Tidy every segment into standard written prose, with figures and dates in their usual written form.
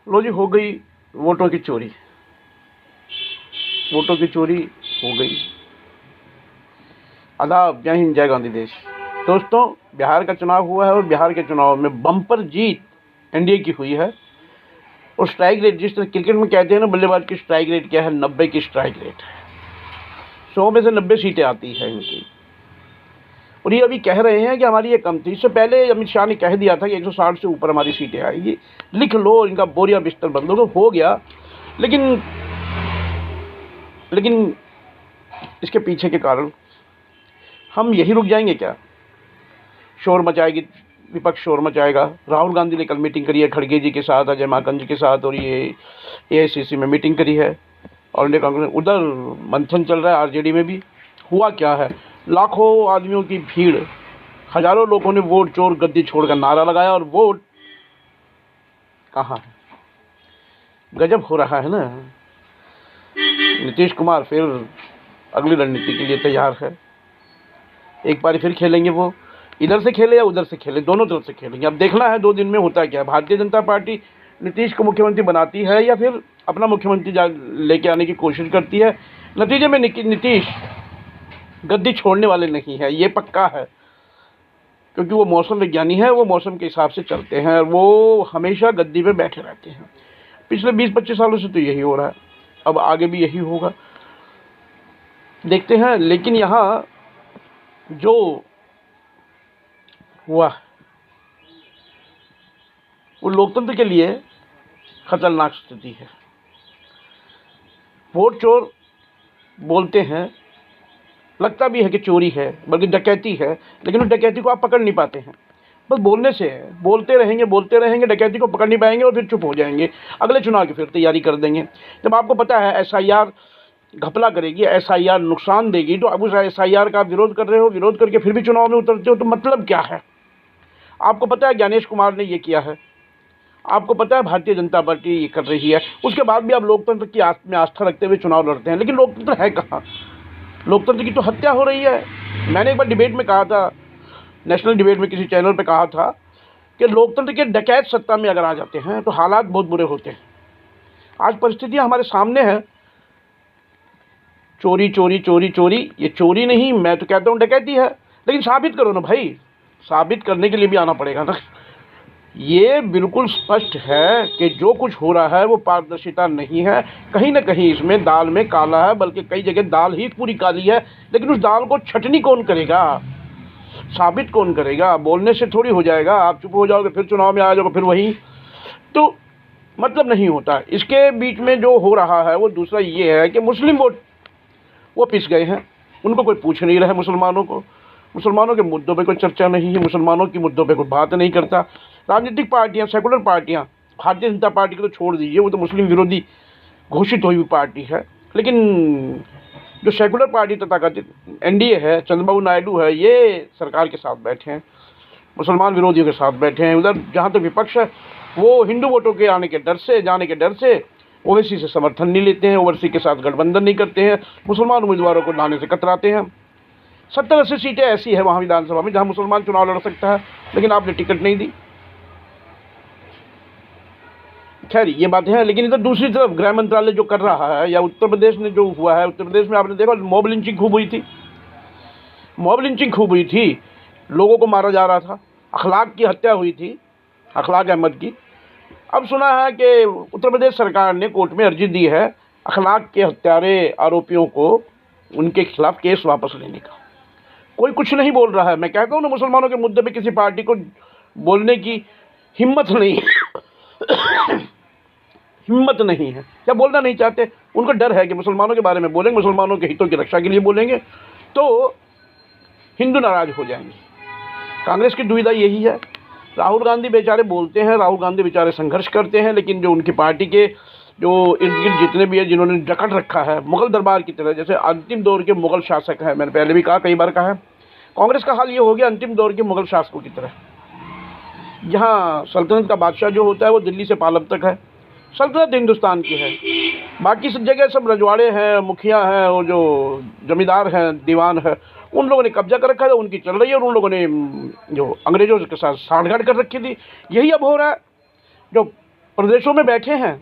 लो जी, हो गई वोटों की चोरी। वोटों की चोरी हो गई। आदाब, जय हिंद, जय गांधी देश। दोस्तों, बिहार का चुनाव हुआ है और बिहार के चुनाव में बम्पर जीत एनडीए की हुई है। और स्ट्राइक रेट, जिस तरह क्रिकेट में कहते हैं ना, बल्लेबाज की स्ट्राइक रेट क्या है, 90 की स्ट्राइक रेट है। 100 में से 90 सीटें आती है इनकी। और ये अभी कह रहे हैं कि हमारी ये कम थी। इससे पहले अमित शाह ने कह दिया था कि 160 से ऊपर हमारी सीटें आएगी। लिख लो, इनका बोरिया बिस्तर बंद हो गया। लेकिन इसके पीछे के कारण हम यही रुक जाएंगे क्या? शोर मचाएगी विपक्ष, शोर मचाएगा। राहुल गांधी ने कल मीटिंग करी है खड़गे जी के साथ, अजय माकन जी के साथ, और ये एआईसीसी में मीटिंग करी है। ऑल इंडिया कांग्रेस, उधर मंथन चल रहा है आरजेडी में भी। हुआ क्या है, लाखों आदमियों की भीड़, हजारों लोगों ने वोट चोर गद्दी छोड़कर नारा लगाया, और वोट कहाँ है? गजब हो रहा है ना। नीतीश कुमार फिर अगली रणनीति के लिए तैयार है। एक बार फिर खेलेंगे, वो इधर से खेले या उधर से खेले, दोनों तरफ से खेलेंगे। अब देखना है 2 दिन में होता क्या है। भारतीय जनता पार्टी नीतीश को मुख्यमंत्री बनाती है या फिर अपना मुख्यमंत्री लेके आने की कोशिश करती है। नतीजे में नीतीश गद्दी छोड़ने वाले नहीं है, ये पक्का है। क्योंकि वो मौसम विज्ञानी है, वो मौसम के हिसाब से चलते हैं, वो हमेशा गद्दी पे बैठे रहते हैं। पिछले 20-25 सालों से तो यही हो रहा है, अब आगे भी यही होगा, देखते हैं। लेकिन यहाँ जो हुआ वो लोकतंत्र के लिए खतरनाक स्थिति है। वोट चोर बोलते हैं, लगता भी है कि चोरी है, बल्कि डकैती है, लेकिन उस डकैती को आप पकड़ नहीं पाते हैं। बस बोलने से बोलते रहेंगे, डकैती को पकड़ नहीं पाएंगे और फिर चुप हो जाएंगे। अगले चुनाव की फिर तैयारी कर देंगे। जब आपको पता है एसआईआर घपला करेगी, एसआईआर नुकसान देगी, तो अब उस एसआईआर का विरोध कर रहे हो, विरोध करके फिर भी चुनाव में उतरते हो, तो मतलब क्या है? आपको पता है ज्ञानेश कुमार ने ये किया है, आपको पता है भारतीय जनता पार्टी ये कर रही है, उसके बाद भी आप लोकतंत्र की में आस्था रखते हुए चुनाव लड़ते हैं। लेकिन लोकतंत्र है कहाँ? लोकतंत्र की तो हत्या हो रही है। मैंने एक बार डिबेट में कहा था, नेशनल डिबेट में किसी चैनल पे कहा था कि लोकतंत्र के डकैत सत्ता में अगर आ जाते हैं तो हालात बहुत बुरे होते हैं। आज परिस्थितियां हमारे सामने हैं। चोरी चोरी चोरी चोरी, ये चोरी नहीं, मैं तो कहता हूँ डकैती है। लेकिन साबित करो ना भाई, साबित करने के लिए भी आना पड़ेगा ना। ये बिल्कुल स्पष्ट है कि जो कुछ हो रहा है वो पारदर्शिता नहीं है। कहीं ना कहीं इसमें दाल में काला है, बल्कि कई जगह दाल ही पूरी काली है। लेकिन उस दाल को छटनी कौन करेगा, साबित कौन करेगा? बोलने से थोड़ी हो जाएगा। आप चुप हो जाओगे, फिर चुनाव में आ जाओगे, फिर वही, तो मतलब नहीं होता। इसके बीच में जो हो रहा है वो दूसरा ये है कि मुस्लिम वोट वो पिस गए हैं, उनको कोई पूछ नहीं रहा है। मुसलमानों के मुद्दों पे कोई चर्चा नहीं है, मुसलमानों की मुद्दों पे कोई बात नहीं करता। राजनीतिक पार्टियां, सेकुलर पार्टियां, भारतीय जनता पार्टी को तो छोड़ दीजिए, वो तो मुस्लिम विरोधी घोषित हुई पार्टी है। लेकिन जो सेकुलर पार्टी तथाकथित एनडीए है, चंद्रबाबू नायडू है, ये सरकार के साथ बैठे हैं, मुसलमान विरोधियों के साथ बैठे हैं। उधर जहाँ तक विपक्ष है, वो हिंदू वोटों के जाने के डर से ओवैसी से समर्थन नहीं लेते हैं, ओवैसी के साथ गठबंधन नहीं करते हैं, मुसलमान उम्मीदवारों को लाने से कतराते हैं। 70-80 सीटें ऐसी है वहाँ विधानसभा में जहाँ मुसलमान चुनाव लड़ सकता है, लेकिन आपने टिकट नहीं दी। खैर, ये बात है। लेकिन इधर दूसरी तरफ गृह मंत्रालय जो कर रहा है, या उत्तर प्रदेश में जो हुआ है, उत्तर प्रदेश में आपने देखा मॉब लिंचिंग खूब हुई थी, लोगों को मारा जा रहा था, अखलाक की हत्या हुई थी, अखलाक अहमद की। अब सुना है कि उत्तर प्रदेश सरकार ने कोर्ट में अर्जी दी है अखलाक के हत्यारे आरोपियों को, उनके खिलाफ केस वापस लेने का। कोई कुछ नहीं बोल रहा है। मैं कहता हूँ ना, मुसलमानों के मुद्दे पे किसी पार्टी को बोलने की हिम्मत नहीं है, या बोलना नहीं चाहते। उनको डर है कि मुसलमानों के बारे में बोलेंगे, मुसलमानों के हितों की रक्षा के लिए बोलेंगे तो हिंदू नाराज हो जाएंगे। कांग्रेस की दुविधा यही है। राहुल गांधी बेचारे बोलते हैं, राहुल गांधी बेचारे संघर्ष करते हैं, लेकिन जो उनकी पार्टी के जो इर्द गिर्द जितने भी है, जिन्होंने जकड़ रखा है मुगल दरबार की तरह, जैसे अंतिम दौर के मुगल शासक हैं, मैंने पहले भी कहा, कई बार कहा है, कांग्रेस का हाल ये हो गया अंतिम दौर के मुगल शासकों की तरह। जहाँ सल्तनत का बादशाह जो होता है वो दिल्ली से पालम तक है, सल्तनत हिंदुस्तान की है, बाकी सब जगह सब रजवाड़े हैं, मुखिया हैं, और जो जमींदार हैं, दीवान है, उन लोगों ने कब्जा कर रखा है, उनकी चल रही है, और उन लोगों ने जो अंग्रेजों के साथ साठगांठ कर रखी थी। यही अब हो रहा है। जो प्रदेशों में बैठे हैं,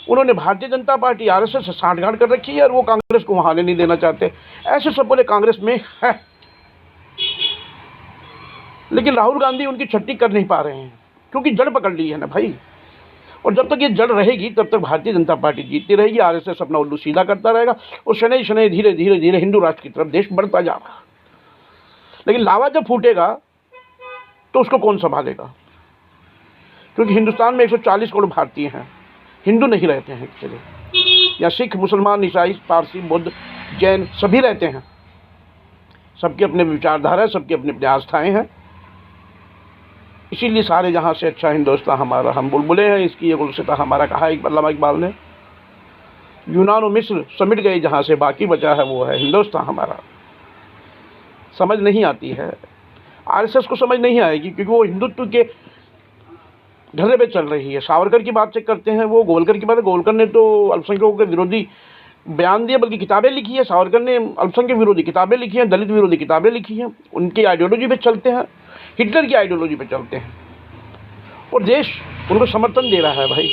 उन्होंने भारतीय जनता पार्टी आरएसएस से साठगांठ कर रखी है और वो कांग्रेस को वहां आने नहीं देना चाहते। ऐसे सब बोले कांग्रेस में है, लेकिन राहुल गांधी उनकी छट्टी कर नहीं पा रहे हैं क्योंकि जड़ पकड़ ली है ना भाई। और जब तक ये जड़ रहेगी तब तक भारतीय जनता पार्टी जीतती रहेगी, आरएसएस अपना उल्लू सीधा करता रहेगा और शनै शनै धीरे धीरे धीरे हिंदू राष्ट्र की तरफ देश बढ़ता जा रहा। लेकिन लावा जब फूटेगा तो उसको कौन संभालेगा? क्योंकि हिंदुस्तान में 140 करोड़ भारतीय हैं, हिंदू नहीं रहते हैं चलिए, या सिख, मुसलमान, ईसाई, पारसी, बुद्ध, जैन सभी रहते हैं। सबके अपने विचारधारा है, सबकी अपनी अपनी आस्थाएं हैं। इसीलिए सारे जहां से अच्छा हिंदुस्तान हमारा, हम बुलबुले हैं इसकी, ये गुलसिता हमारा कहा अल्लामा इकबाल ने। यूनान और मिस्र समिट गए जहां से, बाकी बचा है वो है हिंदुस्तान हमारा। समझ नहीं आती है, आरएसएस को समझ नहीं आएगी क्योंकि वो हिंदुत्व के ढर्रे पे चल रही है। सावरकर की बात चेक करते हैं, वो गोवलकर की बात है। गोवलकर ने तो अल्पसंख्यकों के विरोधी बयान दिए, बल्कि किताबें लिखी है। सावरकर ने अल्पसंख्यक विरोधी किताबें लिखी हैं, दलित विरोधी किताबें लिखी हैं। उनकी आइडियोलॉजी पे चलते हैं, हिटलर की आइडियोलॉजी पे चलते हैं, और देश उनको समर्थन दे रहा है भाई।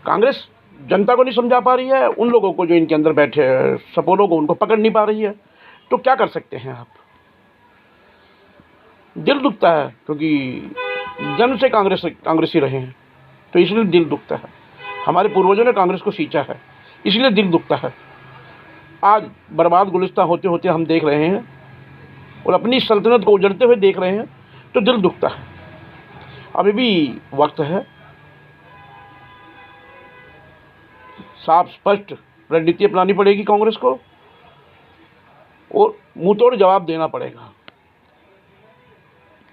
कांग्रेस जनता को नहीं समझा पा रही है, उन लोगों को जो इनके अंदर बैठे सपोलों को, उनको पकड़ नहीं पा रही है। तो क्या कर सकते हैं आप? दिल दुखता है क्योंकि जन्म से कांग्रेसी रहे हैं, तो इसलिए दिल दुखता है। हमारे पूर्वजों ने कांग्रेस को सींचा है, इसलिए दिल दुखता है। आज बर्बाद गुलिस्तान होते होते हम देख रहे हैं और अपनी सल्तनत को उजड़ते हुए देख रहे हैं, तो दिल दुखता है। अभी भी वक्त है, साफ स्पष्ट रणनीति अपनानी पड़ेगी कांग्रेस को और मुंहतोड़ जवाब देना पड़ेगा।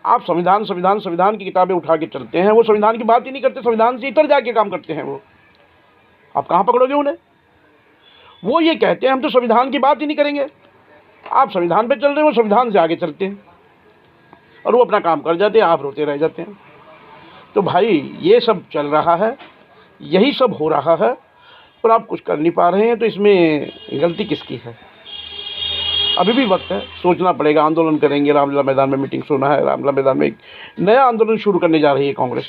आप संविधान की किताबें उठा के चलते हैं, वो संविधान की बात ही नहीं करते, संविधान से इतर जाके काम करते हैं वो। आप कहाँ पकड़ोगे उन्हें? वो ये कहते हैं हम तो संविधान की बात ही नहीं करेंगे। आप संविधान पे चल रहे हो, संविधान से आगे चलते हैं और वो अपना काम कर जाते हैं, आप रोते रह जाते हैं। तो भाई ये सब चल रहा है, यही सब हो रहा है और आप कुछ कर नहीं पा रहे हैं, तो इसमें गलती किसकी है? अभी भी वक्त है, सोचना पड़ेगा। आंदोलन करेंगे, रामलीला मैदान में मीटिंग सुना है, रामलीला मैदान में एक नया आंदोलन शुरू करने जा रही है कांग्रेस।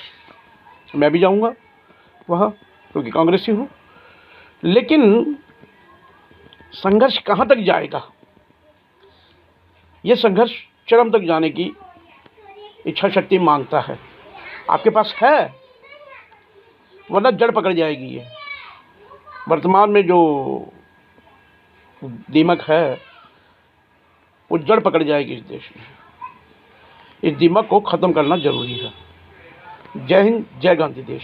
मैं भी जाऊंगा वहाँ क्योंकि कांग्रेसी हूँ। लेकिन संघर्ष कहाँ तक जाएगा? ये संघर्ष चरम तक जाने की इच्छा शक्ति मांगता है। आपके पास है, वरना जड़ पकड़ जाएगी। ये वर्तमान में जो दीमक है वो जड़ पकड़ जाएगी इस देश में। इस दीमक को ख़त्म करना जरूरी है। जय हिंद, जय गांधी देश।